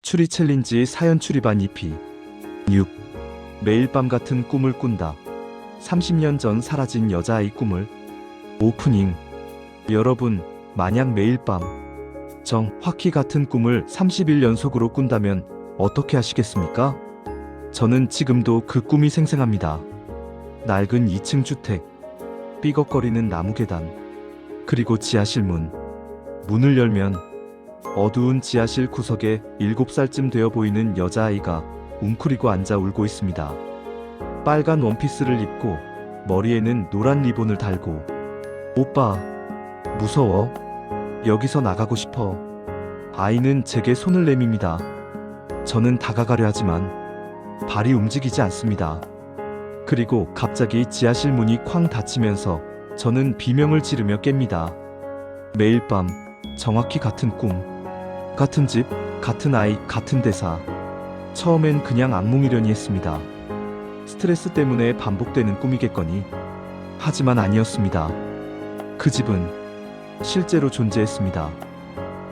추리 챌린지 사연 출입한 EP 6. 매일 밤 같은 꿈을 꾼다. 30년 전 사라진 여자아이 꿈을. 오프닝. 여러분, 만약 매일 밤 정확히 같은 꿈을 30일 연속으로 꾼다면 어떻게 하시겠습니까? 저는 지금도 그 꿈이 생생합니다. 낡은 2층 주택, 삐걱거리는 나무 계단, 그리고 지하실 문. 문을 열면 어두운 지하실 구석에 7살쯤 되어 보이는 여자아이가 웅크리고 앉아 울고 있습니다. 빨간 원피스를 입고 머리에는 노란 리본을 달고. 오빠, 무서워. 여기서 나가고 싶어. 아이는 제게 손을 내밉니다. 저는 다가가려 하지만 발이 움직이지 않습니다. 그리고 갑자기 지하실 문이 쾅 닫히면서 저는 비명을 지르며 깹니다. 매일 밤 정확히 같은 꿈. 같은 집, 같은 아이, 같은 대사. 처음엔 그냥 악몽이려니 했습니다. 스트레스 때문에 반복되는 꿈이겠거니. 하지만 아니었습니다. 그 집은 실제로 존재했습니다.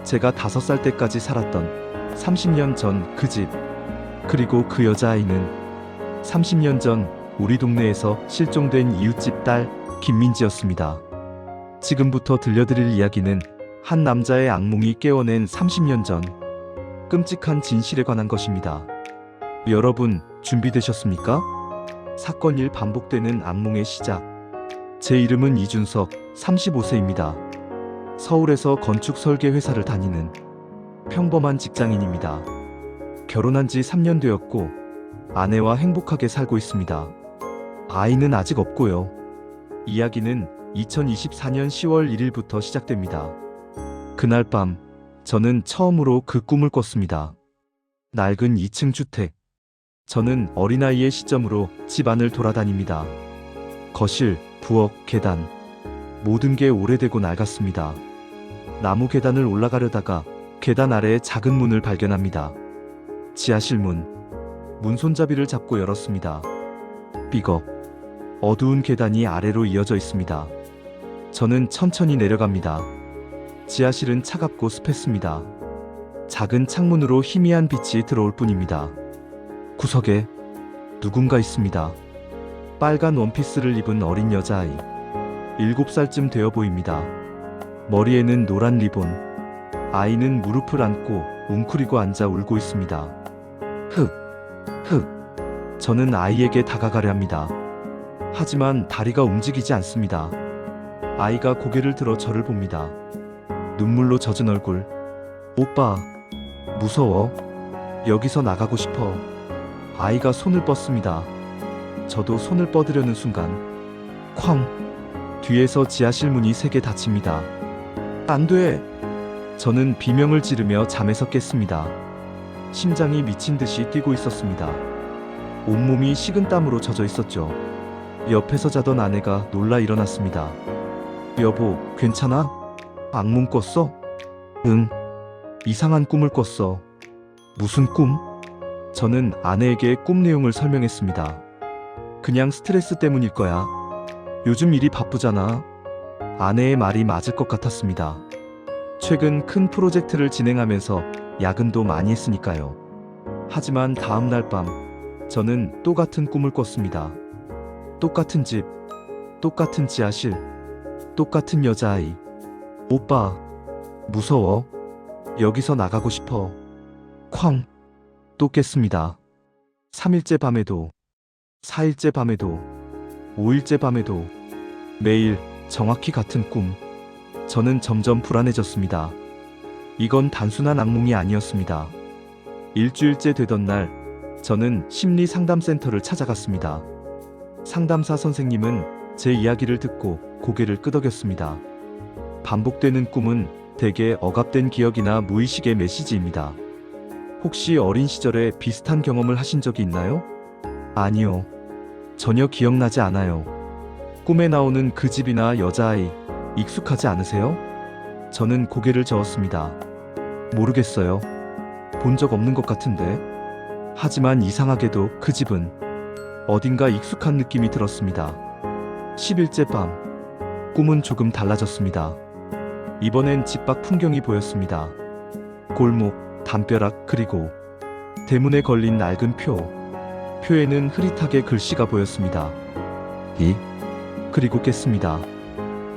제가 5살 때까지 살았던 30년 전 그 집. 그리고 그 여자아이는 30년 전 우리 동네에서 실종된 이웃집 딸 김민지였습니다. 지금부터 들려드릴 이야기는 한 남자의 악몽이 깨워낸 30년 전 끔찍한 진실에 관한 것입니다. 여러분, 준비되셨습니까? 사건 1. 반복되는 악몽의 시작. 제 이름은 이준석, 35세입니다. 서울에서 건축 설계 회사를 다니는 평범한 직장인입니다. 결혼한 지 3년 되었고 아내와 행복하게 살고 있습니다. 아이는 아직 없고요. 이야기는 2024년 10월 1일부터 시작됩니다. 그날 밤 저는 처음으로 그 꿈을 꿨습니다. 낡은 2층 주택. 저는 어린아이의 시점으로 집 안을 돌아다닙니다. 거실, 부엌, 계단. 모든 게 오래되고 낡았습니다. 나무 계단을 올라가려다가 계단 아래에 작은 문을 발견합니다. 지하실 문. 문 손잡이를 잡고 열었습니다. 삐걱. 어두운 계단이 아래로 이어져 있습니다. 저는 천천히 내려갑니다. 지하실은 차갑고 습했습니다. 작은 창문으로 희미한 빛이 들어올 뿐입니다. 구석에 누군가 있습니다. 빨간 원피스를 입은 어린 여자아이. 7살쯤 되어 보입니다. 머리에는 노란 리본. 아이는 무릎을 안고 웅크리고 앉아 울고 있습니다. 저는 아이에게 다가가려 합니다. 하지만 다리가 움직이지 않습니다. 아이가 고개를 들어 저를 봅니다. 눈물로 젖은 얼굴. 오빠, 무서워. 여기서 나가고 싶어. 아이가 손을 뻗습니다. 저도 손을 뻗으려는 순간 쾅! 뒤에서 지하실 문이 3개 닫힙니다. 안 돼! 저는 비명을 지르며 잠에서 깼습니다. 심장이 미친 듯이 뛰고 있었습니다. 온몸이 식은땀으로 젖어 있었죠. 옆에서 자던 아내가 놀라 일어났습니다. 여보, 괜찮아? 악몽 꿨어? 응. 이상한 꿈을 꿨어. 무슨 꿈? 저는 아내에게 꿈 내용을 설명했습니다. 그냥 스트레스 때문일 거야. 요즘 일이 바쁘잖아. 아내의 말이 맞을 것 같았습니다. 최근 큰 프로젝트를 진행하면서 야근도 많이 했으니까요. 하지만 다음 날 밤 저는 또 같은 꿈을 꿨습니다. 똑같은 집, 똑같은 지하실, 똑같은 여자아이. 오빠, 무서워. 여기서 나가고 싶어. 쾅! 또 깼습니다. 3일째 밤에도, 4일째 밤에도, 5일째 밤에도 매일 정확히 같은 꿈. 저는 점점 불안해졌습니다. 이건 단순한 악몽이 아니었습니다. 일주일째 되던 날 저는 심리상담센터를 찾아갔습니다. 상담사 선생님은 제 이야기를 듣고 고개를 끄덕였습니다. 반복되는 꿈은 대개 억압된 기억이나 무의식의 메시지입니다. 혹시 어린 시절에 비슷한 경험을 하신 적이 있나요? 아니요. 전혀 기억나지 않아요. 꿈에 나오는 그 집이나 여자아이, 익숙하지 않으세요? 저는 고개를 저었습니다. 모르겠어요. 본 적 없는 것 같은데. 하지만 이상하게도 그 집은 어딘가 익숙한 느낌이 들었습니다. 10일째 밤, 꿈은 조금 달라졌습니다. 이번엔 집 밖 풍경이 보였습니다. 골목, 담벼락, 그리고 대문에 걸린 낡은 표에는 흐릿하게 글씨가 보였습니다. 그리고 깼습니다.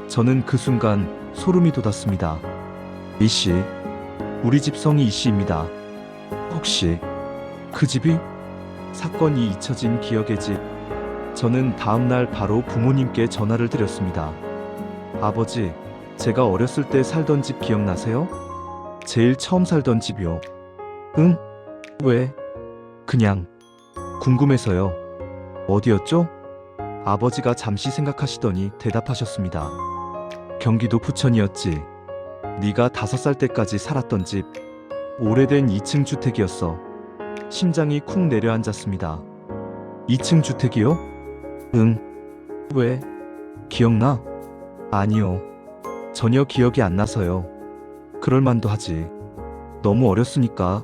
저는 그 순간 소름이 돋았습니다. 이씨, 우리 집 성이 이씨입니다. 혹시 그 집이? 사건이 잊혀진 기억의 집. 저는 다음날 바로 부모님께 전화를 드렸습니다. 아버지, 제가 어렸을 때 살던 집 기억나세요? 제일 처음 살던 집이요. 응? 왜? 그냥 궁금해서요. 어디였죠? 아버지가 잠시 생각하시더니 대답하셨습니다. 경기도 부천이었지. 네가 5살 때까지 살았던 집. 오래된 2층 주택이었어. 심장이 쿵 내려앉았습니다. 2층 주택이요? 응. 왜? 기억나? 아니요. 전혀 기억이 안 나서요. 그럴만도 하지. 너무 어렸으니까.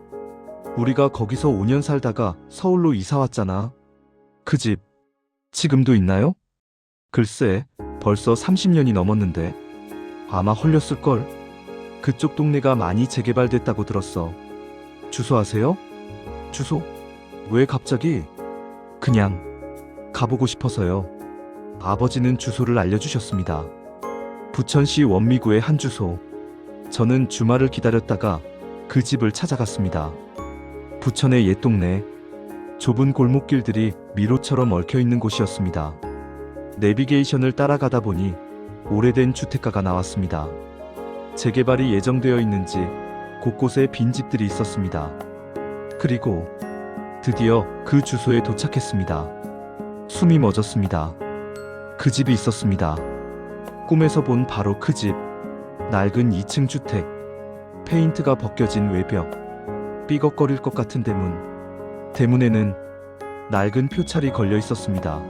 우리가 거기서 5년 살다가 서울로 이사 왔잖아. 그 집, 지금도 있나요? 글쎄, 벌써 30년이 넘었는데. 아마 헐렸을걸? 그쪽 동네가 많이 재개발됐다고 들었어. 주소 아세요? 주소? 왜 갑자기? 그냥 가보고 싶어서요. 아버지는 주소를 알려주셨습니다. 부천시 원미구의 한 주소. 저는 주말을 기다렸다가 그 집을 찾아갔습니다. 부천의 옛 동네. 좁은 골목길들이 미로처럼 얽혀있는 곳이었습니다. 내비게이션을 따라가다 보니 오래된 주택가가 나왔습니다. 재개발이 예정되어 있는지 곳곳에 빈집들이 있었습니다. 그리고 드디어 그 주소에 도착했습니다. 숨이 멎었습니다. 그 집이 있었습니다. 꿈에서 본 바로 그 집. 낡은 2층 주택. 페인트가 벗겨진 외벽. 삐걱거릴 것 같은 대문. 대문에는 낡은 표찰이 걸려 있었습니다.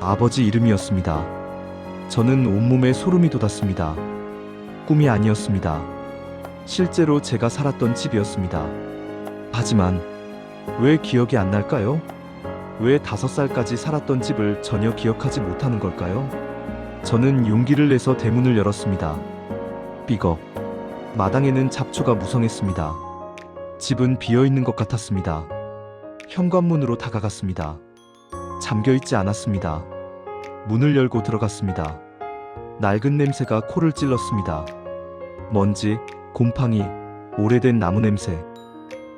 아버지 이름이었습니다. 저는 온몸에 소름이 돋았습니다. 꿈이 아니었습니다. 실제로 제가 살았던 집이었습니다. 하지만 왜 기억이 안 날까요? 왜 5살까지 살았던 집을 전혀 기억하지 못하는 걸까요? 저는 용기를 내서 대문을 열었습니다. 삐걱. 마당에는 잡초가 무성했습니다. 집은 비어있는 것 같았습니다. 현관문으로 다가갔습니다. 잠겨있지 않았습니다. 문을 열고 들어갔습니다. 낡은 냄새가 코를 찔렀습니다. 먼지, 곰팡이, 오래된 나무 냄새.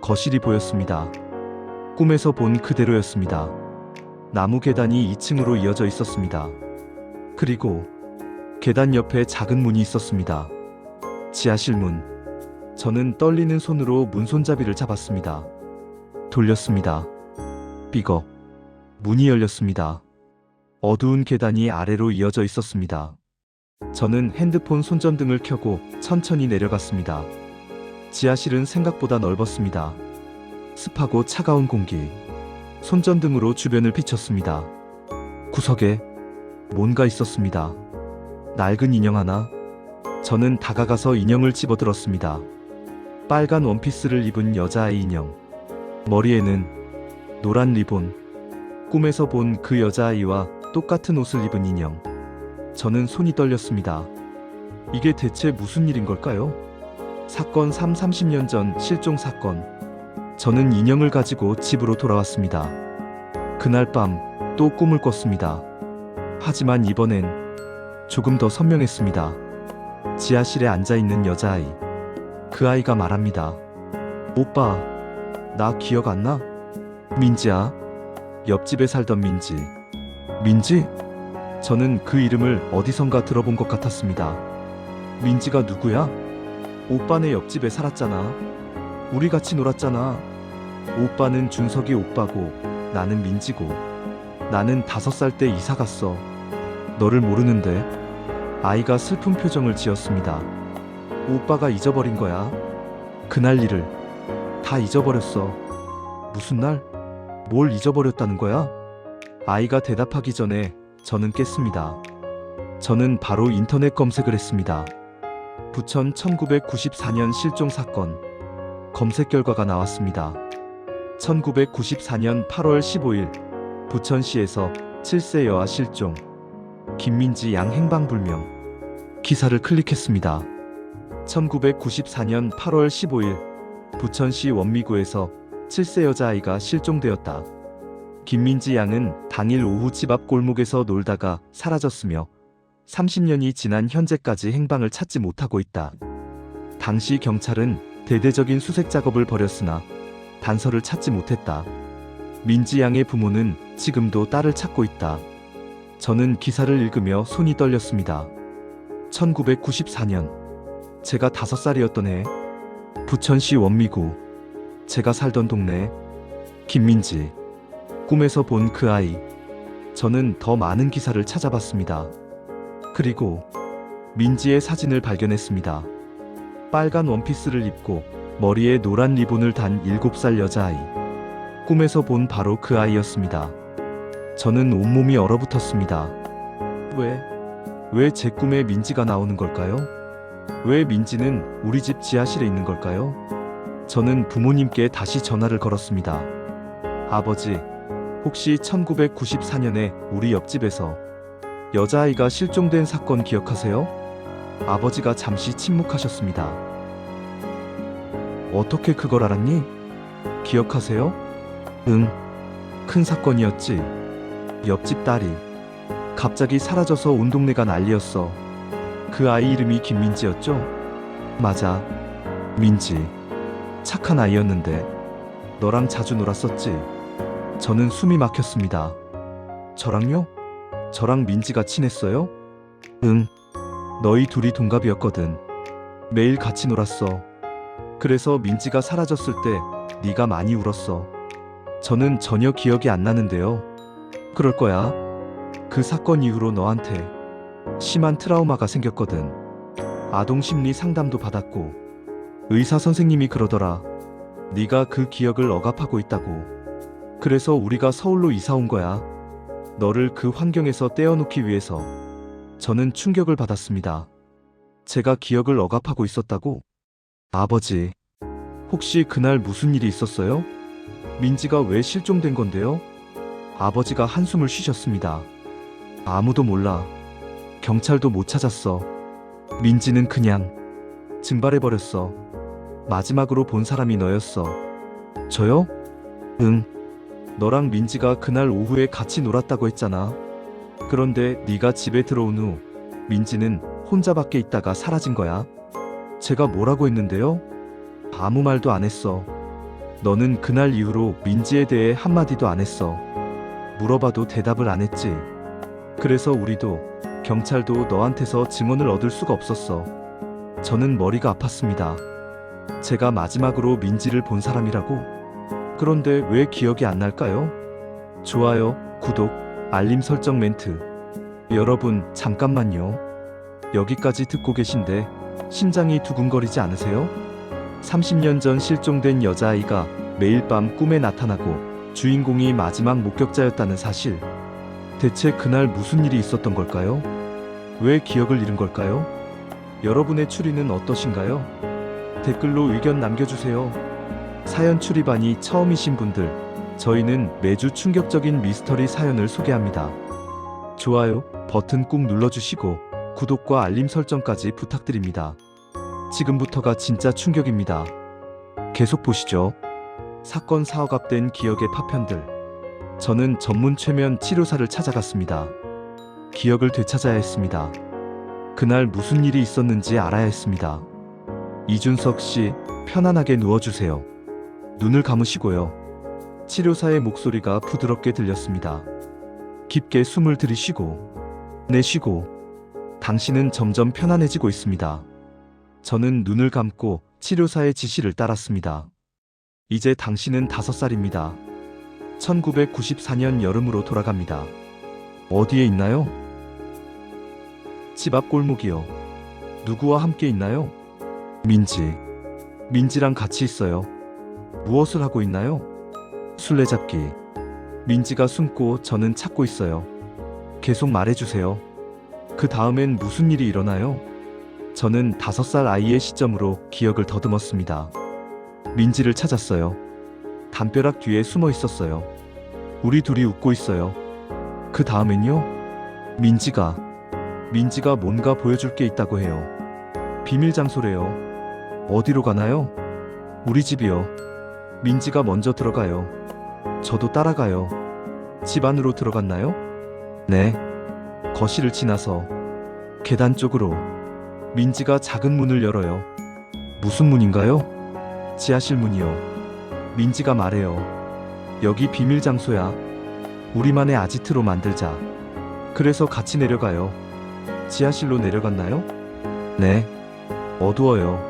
거실이 보였습니다. 꿈에서 본 그대로였습니다. 나무 계단이 2층으로 이어져 있었습니다. 그리고 계단 옆에 작은 문이 있었습니다. 지하실 문. 저는 떨리는 손으로 문 손잡이를 잡았습니다. 돌렸습니다. 삐걱. 문이 열렸습니다. 어두운 계단이 아래로 이어져 있었습니다. 저는 핸드폰 손전등을 켜고 천천히 내려갔습니다. 지하실은 생각보다 넓었습니다. 습하고 차가운 공기. 손전등으로 주변을 비췄습니다. 구석에 뭔가 있었습니다. 낡은 인형 하나. 저는 다가가서 인형을 집어들었습니다. 빨간 원피스를 입은 여자아이 인형. 머리에는 노란 리본. 꿈에서 본 그 여자아이와 똑같은 옷을 입은 인형. 저는 손이 떨렸습니다. 이게 대체 무슨 일인 걸까요? 사건 30년 전 실종 사건. 저는 인형을 가지고 집으로 돌아왔습니다. 그날 밤 또 꿈을 꿨습니다. 하지만 이번엔 조금 더 선명했습니다. 지하실에 앉아있는 여자아이. 그 아이가 말합니다. 오빠, 나 기억 안 나? 민지야. 옆집에 살던 민지. 민지? 저는 그 이름을 어디선가 들어본 것 같았습니다. 민지가 누구야? 오빠네 옆집에 살았잖아. 우리 같이 놀았잖아. 오빠는 준석이 오빠고 나는 민지고. 나는 5살 때 이사 갔어. 너를 모르는데. 아이가 슬픈 표정을 지었습니다. 오빠가 잊어버린 거야. 그날 일을 다 잊어버렸어. 무슨 날? 뭘 잊어버렸다는 거야? 아이가 대답하기 전에 저는 깼습니다. 저는 바로 인터넷 검색을 했습니다. 부천 1994년 실종 사건. 검색 결과가 나왔습니다. 1994년 8월 15일 부천시에서 7세 여아 실종. 김민지 양 행방불명. 기사를 클릭했습니다. 1994년 8월 15일 부천시 원미구에서 7세 여자아이가 실종되었다. 김민지 양은 당일 오후 집 앞 골목에서 놀다가 사라졌으며 30년이 지난 현재까지 행방을 찾지 못하고 있다. 당시 경찰은 대대적인 수색 작업을 벌였으나 단서를 찾지 못했다. 민지 양의 부모는 지금도 딸을 찾고 있다. 저는 기사를 읽으며 손이 떨렸습니다. 1994년 제가 5살이었던 해, 부천시 원미구, 제가 살던 동네, 김민지, 꿈에서 본 그 아이. 저는 더 많은 기사를 찾아봤습니다. 그리고 민지의 사진을 발견했습니다. 빨간 원피스를 입고 머리에 노란 리본을 단 7살 여자아이. 꿈에서 본 바로 그 아이였습니다. 저는 온몸이 얼어붙었습니다. 왜 제 꿈에 민지가 나오는 걸까요? 왜 민지는 우리 집 지하실에 있는 걸까요? 저는 부모님께 다시 전화를 걸었습니다. 아버지, 혹시 1994년에 우리 옆집에서 여자아이가 실종된 사건 기억하세요? 아버지가 잠시 침묵하셨습니다. 어떻게 그걸 알았니? 기억하세요? 응, 큰 사건이었지. 옆집 딸이 갑자기 사라져서 온 동네가 난리였어. 그 아이 이름이 김민지였죠? 맞아, 민지. 착한 아이였는데 너랑 자주 놀았었지? 저는 숨이 막혔습니다. 저랑요? 저랑 민지가 친했어요? 응, 너희 둘이 동갑이었거든. 매일 같이 놀았어. 그래서 민지가 사라졌을 때 네가 많이 울었어. 저는 전혀 기억이 안 나는데요. 그럴 거야. 그 사건 이후로 너한테 심한 트라우마가 생겼거든. 아동 심리 상담도 받았고 의사 선생님이 그러더라. 네가 그 기억을 억압하고 있다고. 그래서 우리가 서울로 이사 온 거야. 너를 그 환경에서 떼어놓기 위해서. 저는 충격을 받았습니다. 제가 기억을 억압하고 있었다고? 아버지, 혹시 그날 무슨 일이 있었어요? 민지가 왜 실종된 건데요? 아버지가 한숨을 쉬셨습니다. 아무도 몰라. 경찰도 못 찾았어. 민지는 그냥 증발해버렸어. 마지막으로 본 사람이 너였어. 저요? 응. 너랑 민지가 그날 오후에 같이 놀았다고 했잖아. 그런데 네가 집에 들어온 후 민지는 혼자 밖에 있다가 사라진 거야. 제가 뭐라고 했는데요? 아무 말도 안 했어. 너는 그날 이후로 민지에 대해 한마디도 안 했어. 물어봐도 대답을 안 했지. 그래서 우리도 경찰도 너한테서 증언을 얻을 수가 없었어. 저는 머리가 아팠습니다. 제가 마지막으로 민지를 본 사람이라고? 그런데 왜 기억이 안 날까요? 좋아요, 구독, 알림 설정 멘트. 여러분, 잠깐만요. 여기까지 듣고 계신데 심장이 두근거리지 않으세요? 30년 전 실종된 여자아이가 매일 밤 꿈에 나타나고 주인공이 마지막 목격자였다는 사실. 대체 그날 무슨 일이 있었던 걸까요? 왜 기억을 잃은 걸까요? 여러분의 추리는 어떠신가요? 댓글로 의견 남겨주세요. 사연 추리반이 처음이신 분들, 저희는 매주 충격적인 미스터리 사연을 소개합니다. 좋아요 버튼 꾹 눌러주시고 구독과 알림 설정까지 부탁드립니다. 지금부터가 진짜 충격입니다. 계속 보시죠. 사건 사억압된 기억의 파편들. 저는 전문 최면 치료사를 찾아갔습니다. 기억을 되찾아야 했습니다. 그날 무슨 일이 있었는지 알아야 했습니다. 이준석 씨, 편안하게 누워주세요. 눈을 감으시고요. 치료사의 목소리가 부드럽게 들렸습니다. 깊게 숨을 들이쉬고 내쉬고. 당신은 점점 편안해지고 있습니다. 저는 눈을 감고 치료사의 지시를 따랐습니다. 이제 당신은 5살입니다. 1994년 여름으로 돌아갑니다. 어디에 있나요? 집 앞 골목이요. 누구와 함께 있나요? 민지. 민지랑 같이 있어요. 무엇을 하고 있나요? 술래잡기. 민지가 숨고 저는 찾고 있어요. 계속 말해주세요. 그 다음엔 무슨 일이 일어나요? 저는 5살 아이의 시점으로 기억을 더듬었습니다. 민지를 찾았어요. 담벼락 뒤에 숨어 있었어요. 우리 둘이 웃고 있어요. 그 다음엔요? 민지가 뭔가 보여줄 게 있다고 해요. 비밀 장소래요. 어디로 가나요? 우리 집이요. 민지가 먼저 들어가요. 저도 따라가요. 집 안으로 들어갔나요? 네. 거실을 지나서 계단 쪽으로 민지가 작은 문을 열어요. 무슨 문인가요? 지하실 문이요. 민지가 말해요. 여기 비밀 장소야. 우리만의 아지트로 만들자. 그래서 같이 내려가요. 지하실로 내려갔나요? 네. 어두워요.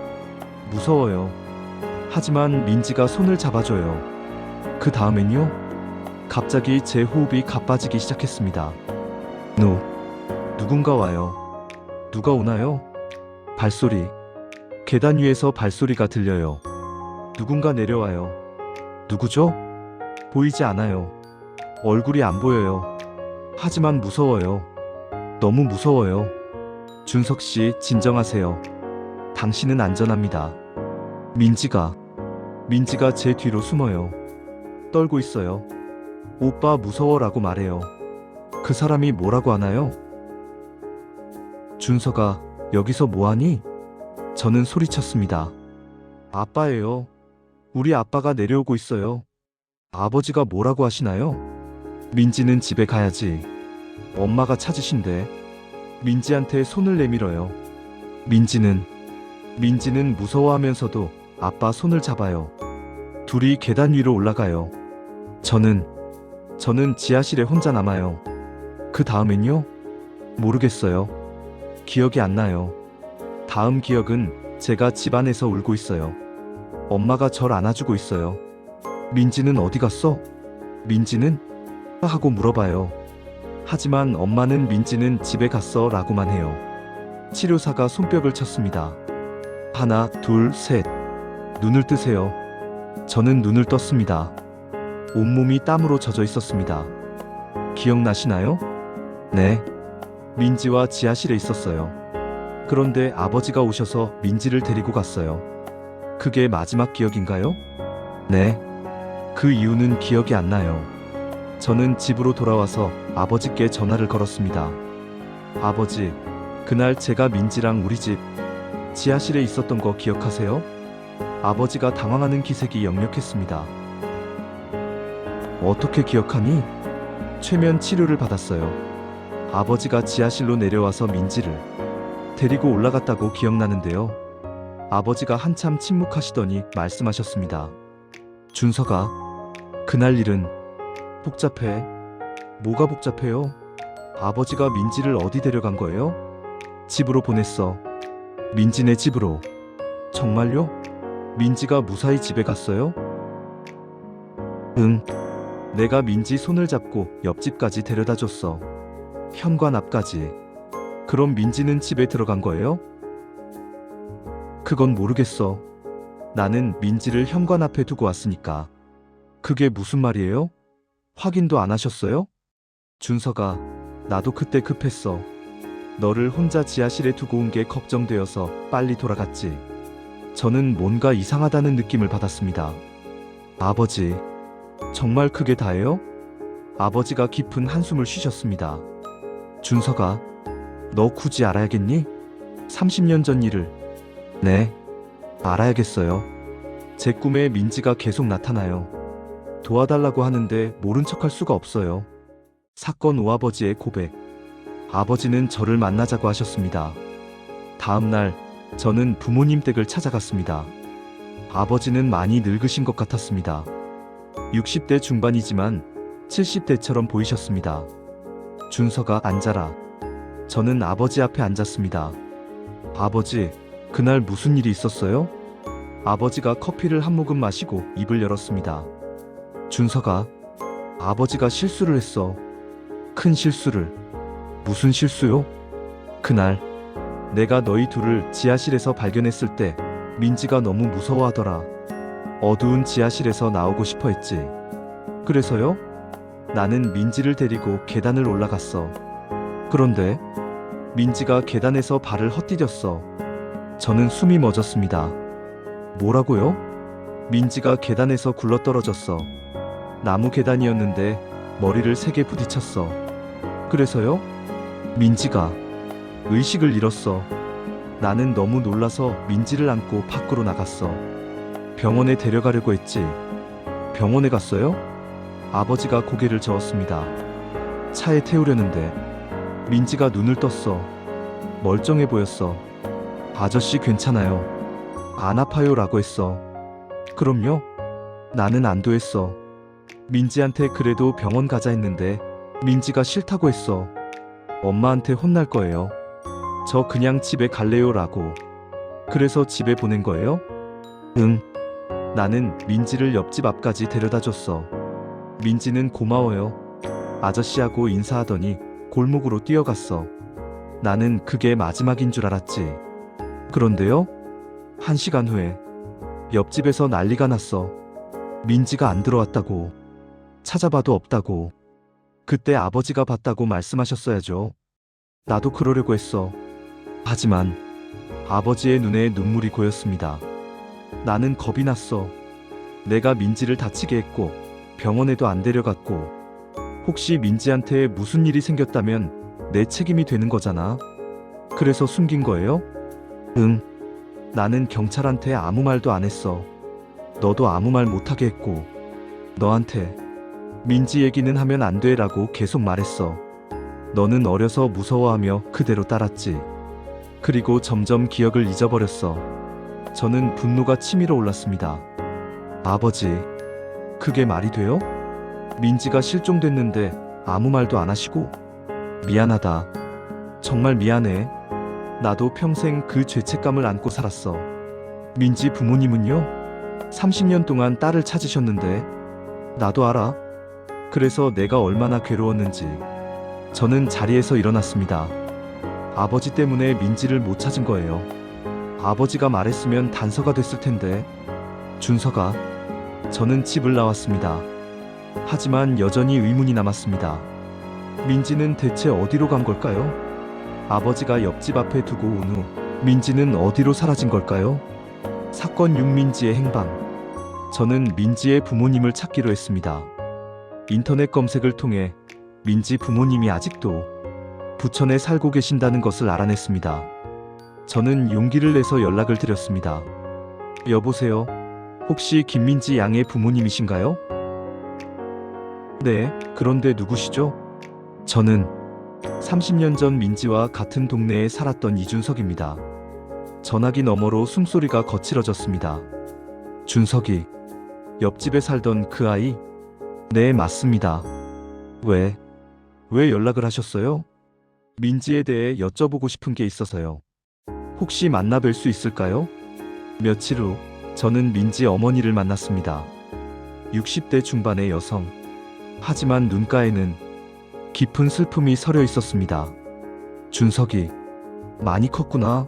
무서워요. 하지만 민지가 손을 잡아줘요. 그 다음엔요? 갑자기 제 호흡이 가빠지기 시작했습니다. 누군가 와요. 누가 오나요? 발소리. 계단 위에서 발소리가 들려요. 누군가 내려와요. 누구죠? 보이지 않아요. 얼굴이 안 보여요. 하지만 무서워요. 너무 무서워요. 준석 씨, 진정하세요. 당신은 안전합니다. 민지가 제 뒤로 숨어요. 떨고 있어요. 오빠 무서워라고 말해요. 그 사람이 뭐라고 하나요? 준서가 여기서 뭐하니? 저는 소리쳤습니다. 아빠예요. 우리 아빠가 내려오고 있어요. 아버지가 뭐라고 하시나요? 민지는 집에 가야지. 엄마가 찾으신대. 민지한테 손을 내밀어요. 민지는 무서워하면서도 아빠 손을 잡아요. 둘이 계단 위로 올라가요. 저는 지하실에 혼자 남아요. 그 다음엔요? 모르겠어요. 기억이 안 나요. 다음 기억은 제가 집 안에서 울고 있어요. 엄마가 절 안아주고 있어요. 민지는 어디 갔어? 민지는? 하고 물어봐요. 하지만 엄마는 민지는 집에 갔어 라고만 해요. 치료사가 손뼉을 쳤습니다. 하나, 둘, 셋. 눈을 뜨세요. 저는 눈을 떴습니다. 온몸이 땀으로 젖어 있었습니다. 기억나시나요? 네. 민지와 지하실에 있었어요. 그런데 아버지가 오셔서 민지를 데리고 갔어요. 그게 마지막 기억인가요? 네. 그 이유는 기억이 안 나요. 저는 집으로 돌아와서 아버지께 전화를 걸었습니다. 아버지, 그날 제가 민지랑 우리 집 지하실에 있었던 거 기억하세요? 아버지가 당황하는 기색이 역력했습니다. 어떻게 기억하니? 최면 치료를 받았어요. 아버지가 지하실로 내려와서 민지를 데리고 올라갔다고 기억나는데요. 아버지가 한참 침묵하시더니 말씀하셨습니다. 준서가, 그날 일은 복잡해. 뭐가 복잡해요? 아버지가 민지를 어디 데려간 거예요? 집으로 보냈어. 민지네 집으로. 정말요? 민지가 무사히 집에 갔어요? 응. 내가 민지 손을 잡고 옆집까지 데려다 줬어. 현관 앞까지. 그럼 민지는 집에 들어간 거예요? 그건 모르겠어. 나는 민지를 현관 앞에 두고 왔으니까. 그게 무슨 말이에요? 확인도 안 하셨어요? 준서가, 나도 그때 급했어. 너를 혼자 지하실에 두고 온 게 걱정되어서 빨리 돌아갔지. 저는 뭔가 이상하다는 느낌을 받았습니다. 아버지, 정말 그게 다예요? 아버지가 깊은 한숨을 쉬셨습니다. 준서가, 너 굳이 알아야겠니? 30년 전 일을. 네, 알아야겠어요. 제 꿈에 민지가 계속 나타나요. 도와달라고 하는데 모른 척할 수가 없어요. 사건 오아버지의 고백. 아버지는 저를 만나자고 하셨습니다. 다음 날 저는 부모님 댁을 찾아갔습니다. 아버지는 많이 늙으신 것 같았습니다. 60대 중반이지만 70대처럼 보이셨습니다. 준서가, 앉아라. 저는 아버지 앞에 앉았습니다. 아버지, 그날 무슨 일이 있었어요? 아버지가 커피를 한 모금 마시고 입을 열었습니다. 준서가, 아버지가 실수를 했어. 큰 실수를. 무슨 실수요? 그날 내가 너희 둘을 지하실에서 발견했을 때 민지가 너무 무서워하더라. 어두운 지하실에서 나오고 싶어 했지. 그래서요? 나는 민지를 데리고 계단을 올라갔어. 그런데 민지가 계단에서 발을 헛디뎠어. 저는 숨이 멎었습니다. 뭐라고요? 민지가 계단에서 굴러떨어졌어. 나무 계단이었는데 머리를 세게 부딪혔어. 그래서요? 민지가 의식을 잃었어. 나는 너무 놀라서 민지를 안고 밖으로 나갔어. 병원에 데려가려고 했지. 병원에 갔어요? 아버지가 고개를 저었습니다. 차에 태우려는데 민지가 눈을 떴어. 멀쩡해 보였어. 아저씨 괜찮아요. 안 아파요 라고 했어. 그럼요. 나는 안도했어. 민지한테 그래도 병원 가자 했는데 민지가 싫다고 했어. 엄마한테 혼날 거예요. 저 그냥 집에 갈래요 라고. 그래서 집에 보낸 거예요? 응. 나는 민지를 옆집 앞까지 데려다 줬어. 민지는 고마워요. 아저씨하고 인사하더니 골목으로 뛰어갔어. 나는 그게 마지막인 줄 알았지. 그런데요? 1시간 후에 옆집에서 난리가 났어. 민지가 안 들어왔다고. 찾아봐도 없다고. 그때 아버지가 봤다고 말씀하셨어야죠. 나도 그러려고 했어. 하지만 아버지의 눈에 눈물이 고였습니다. 나는 겁이 났어. 내가 민지를 다치게 했고 병원에도 안 데려갔고 혹시 민지한테 무슨 일이 생겼다면 내 책임이 되는 거잖아. 그래서 숨긴 거예요? 응. 나는 경찰한테 아무 말도 안 했어. 너도 아무 말 못하게 했고 너한테 민지 얘기는 하면 안 돼라고 계속 말했어. 너는 어려서 무서워하며 그대로 따랐지. 그리고 점점 기억을 잊어버렸어. 저는 분노가 치밀어 올랐습니다. 아버지, 그게 말이 돼요? 민지가 실종됐는데 아무 말도 안 하시고? 미안하다. 정말 미안해. 나도 평생 그 죄책감을 안고 살았어. 민지 부모님은요? 30년 동안 딸을 찾으셨는데 나도 알아. 그래서 내가 얼마나 괴로웠는지. 저는 자리에서 일어났습니다. 아버지 때문에 민지를 못 찾은 거예요. 아버지가 말했으면 단서가 됐을 텐데. 준서가. 저는 집을 나왔습니다. 하지만 여전히 의문이 남았습니다. 민지는 대체 어디로 간 걸까요? 아버지가 옆집 앞에 두고 온 후 민지는 어디로 사라진 걸까요? 사건 6민지의 행방. 저는 민지의 부모님을 찾기로 했습니다. 인터넷 검색을 통해 민지 부모님이 아직도 부천에 살고 계신다는 것을 알아냈습니다. 저는 용기를 내서 연락을 드렸습니다. 여보세요? 혹시 김민지 양의 부모님이신가요? 네, 그런데 누구시죠? 저는 30년 전 민지와 같은 동네에 살았던 이준석입니다. 전화기 너머로 숨소리가 거칠어졌습니다. 준석이, 옆집에 살던 그 아이? 네, 맞습니다. 왜 연락을 하셨어요? 민지에 대해 여쭤보고 싶은 게 있어서요. 혹시 만나 뵐 수 있을까요? 며칠 후 저는 민지 어머니를 만났습니다. 60대 중반의 여성. 하지만 눈가에는 깊은 슬픔이 서려 있었습니다. 준석이, 많이 컸구나.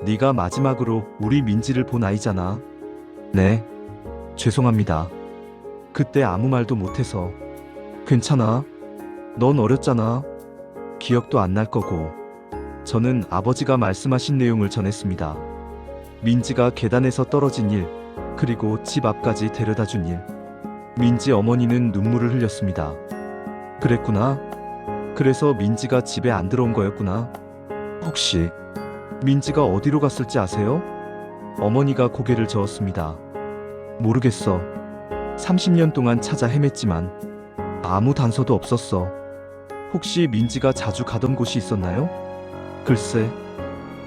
네가 마지막으로 우리 민지를 본 아이잖아. 네, 죄송합니다. 그때 아무 말도 못해서. 괜찮아. 넌 어렸잖아. 기억도 안 날 거고. 저는 아버지가 말씀하신 내용을 전했습니다. 민지가 계단에서 떨어진 일, 그리고 집 앞까지 데려다 준 일. 민지 어머니는 눈물을 흘렸습니다. 그랬구나. 그래서 민지가 집에 안 들어온 거였구나. 혹시 민지가 어디로 갔을지 아세요? 어머니가 고개를 저었습니다. 모르겠어. 30년 동안 찾아 헤맸지만 아무 단서도 없었어. 혹시 민지가 자주 가던 곳이 있었나요? 글쎄,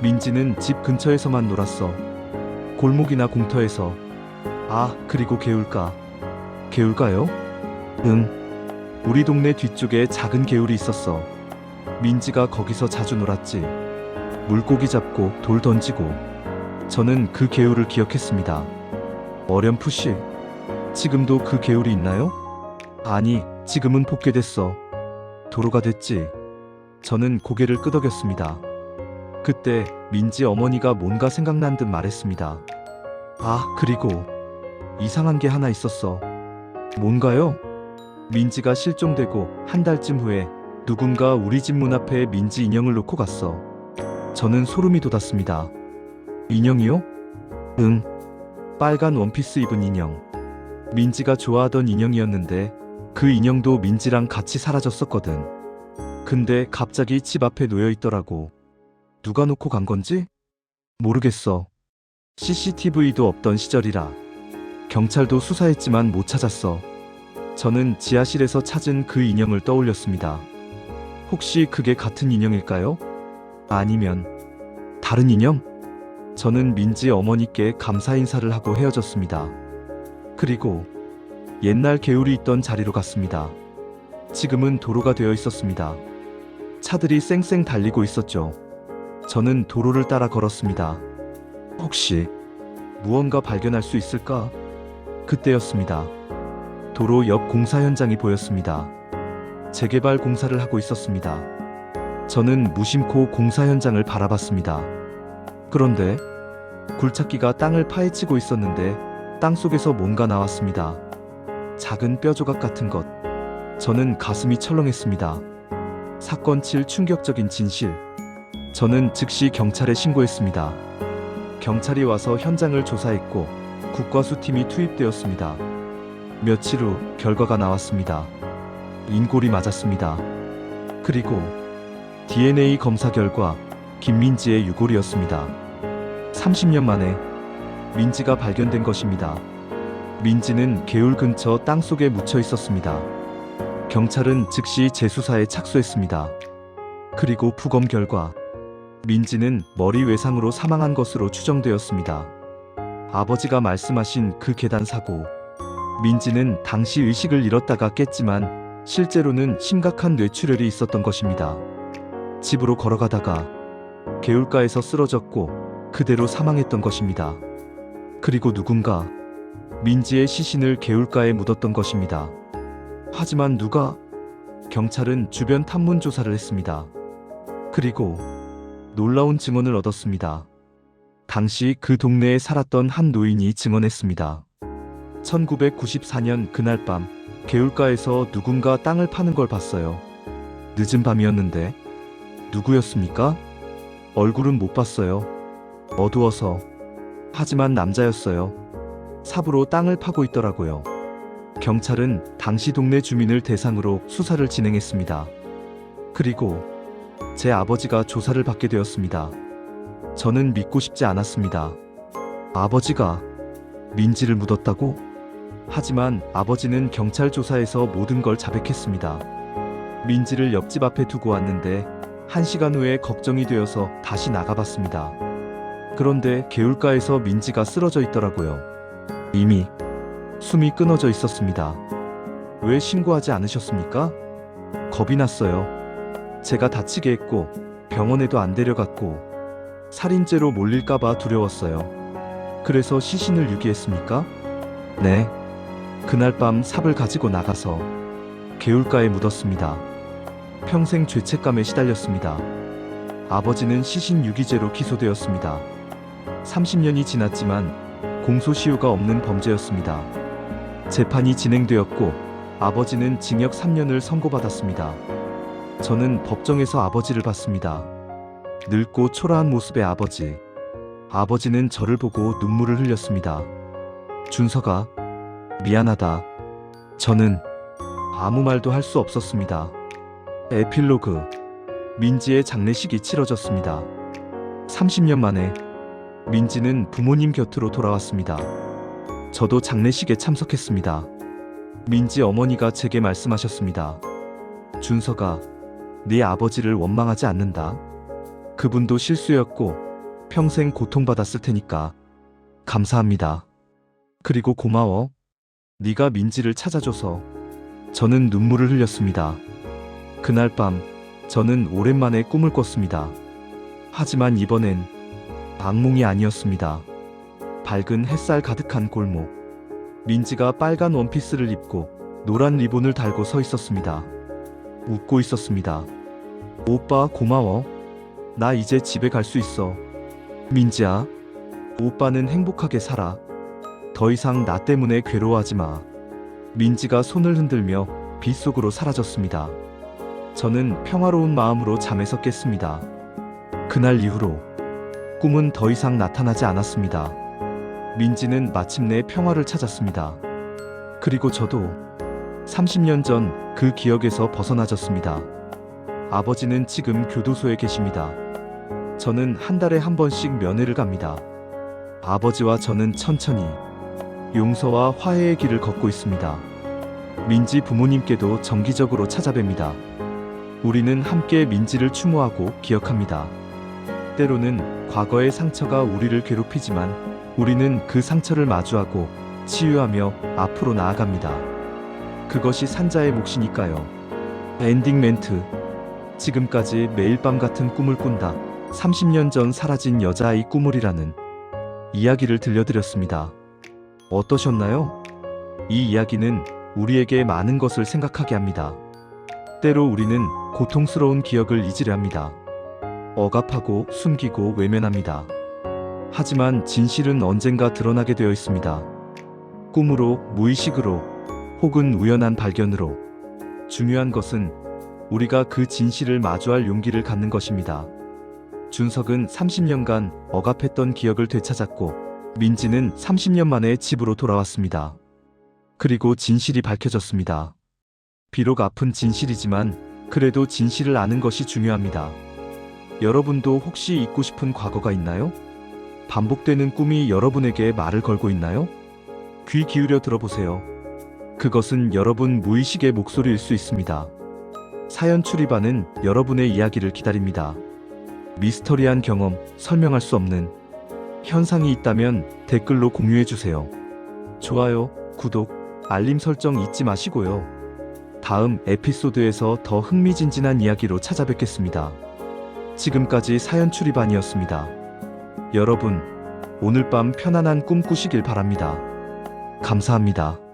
민지는 집 근처에서만 놀았어. 골목이나 공터에서. 아, 그리고 개울가. 개울가요? 응. 우리 동네 뒤쪽에 작은 개울이 있었어. 민지가 거기서 자주 놀았지. 물고기 잡고 돌 던지고. 저는 그 개울을 기억했습니다. 어렴풋이. 지금도 그 개울이 있나요? 아니, 지금은 복개됐어. 도로가 됐지. 저는 고개를 끄덕였습니다. 그때 민지 어머니가 뭔가 생각난 듯 말했습니다. 아, 그리고 이상한 게 하나 있었어. 뭔가요? 민지가 실종되고 한 달쯤 후에 누군가 우리 집 문 앞에 민지 인형을 놓고 갔어. 저는 소름이 돋았습니다. 인형이요? 응. 빨간 원피스 입은 인형. 민지가 좋아하던 인형이었는데 그 인형도 민지랑 같이 사라졌었거든. 근데 갑자기 집 앞에 놓여 있더라고. 누가 놓고 간 건지? 모르겠어. CCTV도 없던 시절이라. 경찰도 수사했지만 못 찾았어. 저는 지하실에서 찾은 그 인형을 떠올렸습니다. 혹시 그게 같은 인형일까요? 아니면 다른 인형? 저는 민지 어머니께 감사 인사를 하고 헤어졌습니다. 그리고 옛날 개울이 있던 자리로 갔습니다. 지금은 도로가 되어 있었습니다. 차들이 쌩쌩 달리고 있었죠. 저는 도로를 따라 걸었습니다. 혹시 무언가 발견할 수 있을까? 그때였습니다. 도로 옆 공사 현장이 보였습니다. 재개발 공사를 하고 있었습니다. 저는 무심코 공사 현장을 바라봤습니다. 그런데 굴착기가 땅을 파헤치고 있었는데 땅속에서 뭔가 나왔습니다. 작은 뼈조각 같은 것. 저는 가슴이 철렁했습니다. 사건 7 충격적인 진실. 저는 즉시 경찰에 신고했습니다. 경찰이 와서 현장을 조사했고 국과수팀이 투입되었습니다. 며칠 후 결과가 나왔습니다. 인골이 맞았습니다. 그리고 DNA 검사 결과 김민지의 유골이었습니다. 30년 만에 민지가 발견된 것입니다. 민지는 개울 근처 땅속에 묻혀 있었습니다. 경찰은 즉시 재수사에 착수했습니다. 그리고 부검 결과 민지는 머리 외상으로 사망한 것으로 추정되었습니다. 아버지가 말씀하신 그 계단 사고, 민지는 당시 의식을 잃었다가 깼지만 실제로는 심각한 뇌출혈이 있었던 것입니다. 집으로 걸어가다가 개울가에서 쓰러졌고 그대로 사망했던 것입니다. 그리고 누군가 민지의 시신을 개울가에 묻었던 것입니다. 하지만 누가? 경찰은 주변 탐문 조사를 했습니다. 그리고 놀라운 증언을 얻었습니다. 당시 그 동네에 살았던 한 노인이 증언했습니다. 1994년 그날 밤 개울가에서 누군가 땅을 파는 걸 봤어요. 늦은 밤이었는데 누구였습니까? 얼굴은 못 봤어요. 어두워서. 하지만 남자였어요. 삽으로 땅을 파고 있더라고요. 경찰은 당시 동네 주민을 대상으로 수사를 진행했습니다. 그리고 제 아버지가 조사를 받게 되었습니다. 저는 믿고 싶지 않았습니다. 아버지가 민지를 묻었다고? 하지만 아버지는 경찰 조사에서 모든 걸 자백했습니다. 민지를 옆집 앞에 두고 왔는데 1시간 후에 걱정이 되어서 다시 나가봤습니다. 그런데 개울가에서 민지가 쓰러져 있더라고요. 이미 숨이 끊어져 있었습니다. 왜 신고하지 않으셨습니까? 겁이 났어요. 제가 다치게 했고 병원에도 안 데려갔고 살인죄로 몰릴까봐 두려웠어요. 그래서 시신을 유기했습니까? 네. 그날 밤 삽을 가지고 나가서 개울가에 묻었습니다. 평생 죄책감에 시달렸습니다. 아버지는 시신 유기죄로 기소되었습니다. 30년이 지났지만 공소시효가 없는 범죄였습니다. 재판이 진행되었고 아버지는 징역 3년을 선고받았습니다. 저는 법정에서 아버지를 봤습니다. 늙고 초라한 모습의 아버지. 아버지는 저를 보고 눈물을 흘렸습니다. 준서가 미안하다. 저는 아무 말도 할 수 없었습니다. 에필로그. 민지의 장례식이 치러졌습니다. 30년 만에 민지는 부모님 곁으로 돌아왔습니다. 저도 장례식에 참석했습니다. 민지 어머니가 제게 말씀하셨습니다. 준서가 네 아버지를 원망하지 않는다. 그분도 실수였고 평생 고통받았을 테니까 감사합니다. 그리고 고마워. 네가 민지를 찾아줘서. 저는 눈물을 흘렸습니다. 그날 밤 저는 오랜만에 꿈을 꿨습니다. 하지만 이번엔 악몽이 아니었습니다. 밝은 햇살 가득한 골목. 민지가 빨간 원피스를 입고 노란 리본을 달고 서 있었습니다. 웃고 있었습니다. 오빠 고마워. 나 이제 집에 갈 수 있어. 민지야, 오빠는 행복하게 살아. 더 이상 나 때문에 괴로워하지 마. 민지가 손을 흔들며 빛 속으로 사라졌습니다. 저는 평화로운 마음으로 잠에서 깼습니다. 그날 이후로 꿈은 더 이상 나타나지 않았습니다. 민지는 마침내 평화를 찾았습니다. 그리고 저도 30년 전 그 기억에서 벗어나졌습니다. 아버지는 지금 교도소에 계십니다. 저는 한 달에 한 번씩 면회를 갑니다. 아버지와 저는 천천히 용서와 화해의 길을 걷고 있습니다. 민지 부모님께도 정기적으로 찾아뵙니다. 우리는 함께 민지를 추모하고 기억합니다. 때로는 과거의 상처가 우리를 괴롭히지만 우리는 그 상처를 마주하고 치유하며 앞으로 나아갑니다. 그것이 산자의 몫이니까요. 엔딩 멘트. 지금까지 매일 밤 같은 꿈을 꾼다. 30년 전 사라진 여자아이 꿈을이라는 이야기를 들려드렸습니다. 어떠셨나요? 이 이야기는 우리에게 많은 것을 생각하게 합니다. 때로 우리는 고통스러운 기억을 잊으려 합니다. 억압하고 숨기고 외면합니다. 하지만 진실은 언젠가 드러나게 되어 있습니다. 꿈으로, 무의식으로, 혹은 우연한 발견으로. 중요한 것은 우리가 그 진실을 마주할 용기를 갖는 것입니다. 준석은 30년간 억압했던 기억을 되찾았고, 민지는 30년 만에 집으로 돌아왔습니다. 그리고 진실이 밝혀졌습니다. 비록 아픈 진실이지만 그래도 진실을 아는 것이 중요합니다. 여러분도 혹시 잊고 싶은 과거가 있나요? 반복되는 꿈이 여러분에게 말을 걸고 있나요? 귀 기울여 들어보세요. 그것은 여러분 무의식의 목소리일 수 있습니다. 사연 출입안은 여러분의 이야기를 기다립니다. 미스터리한 경험, 설명할 수 없는 현상이 있다면 댓글로 공유해주세요. 좋아요, 구독, 알림 설정 잊지 마시고요. 다음 에피소드에서 더 흥미진진한 이야기로 찾아뵙겠습니다. 지금까지 사연 출입안이었습니다. 여러분, 오늘 밤 편안한 꿈 꾸시길 바랍니다. 감사합니다.